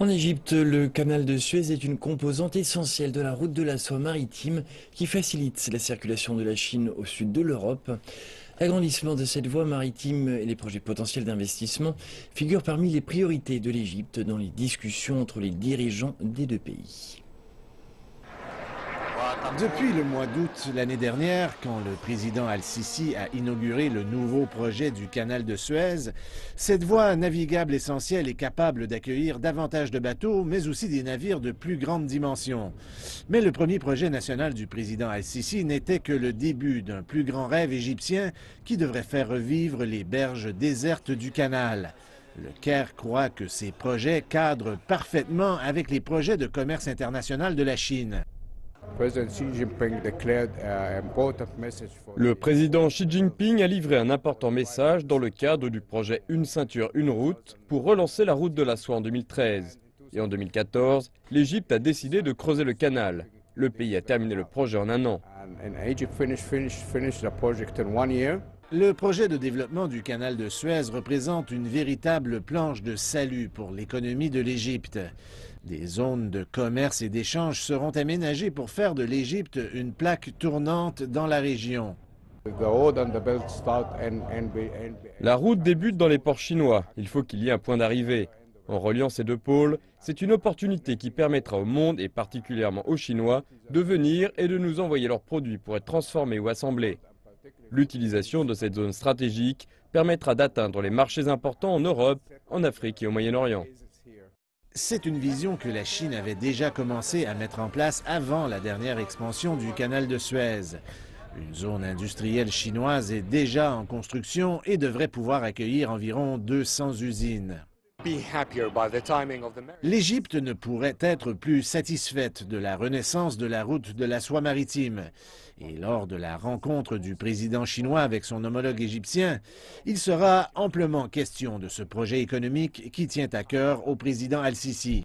En Égypte, le canal de Suez est une composante essentielle de la route de la soie maritime qui facilite la circulation de la Chine au sud de l'Europe. L'agrandissement de cette voie maritime et les projets potentiels d'investissement figurent parmi les priorités de l'Égypte dans les discussions entre les dirigeants des deux pays. Depuis le mois d'août l'année dernière, quand le président Al-Sisi a inauguré le nouveau projet du canal de Suez, cette voie navigable essentielle est capable d'accueillir davantage de bateaux, mais aussi des navires de plus grande dimension. Mais le premier projet national du président Al-Sisi n'était que le début d'un plus grand rêve égyptien qui devrait faire revivre les berges désertes du canal. Le Caire croit que ces projets cadrent parfaitement avec les projets de commerce international de la Chine. Le président Xi Jinping a livré un important message dans le cadre du projet Une ceinture, une route pour relancer la route de la soie en 2013. Et en 2014, l'Égypte a décidé de creuser le canal. Le pays a terminé le projet en un an. Le projet de développement du canal de Suez représente une véritable planche de salut pour l'économie de l'Égypte. Des zones de commerce et d'échange seront aménagées pour faire de l'Égypte une plaque tournante dans la région. La route débute dans les ports chinois. Il faut qu'il y ait un point d'arrivée. En reliant ces deux pôles, c'est une opportunité qui permettra au monde, et particulièrement aux Chinois, de venir et de nous envoyer leurs produits pour être transformés ou assemblés. L'utilisation de cette zone stratégique permettra d'atteindre les marchés importants en Europe, en Afrique et au Moyen-Orient. C'est une vision que la Chine avait déjà commencé à mettre en place avant la dernière expansion du canal de Suez. Une zone industrielle chinoise est déjà en construction et devrait pouvoir accueillir environ 200 usines. L'Égypte ne pourrait être plus satisfaite de la renaissance de la route de la soie maritime. Et lors de la rencontre du président chinois avec son homologue égyptien, il sera amplement question de ce projet économique qui tient à cœur au président Al-Sisi.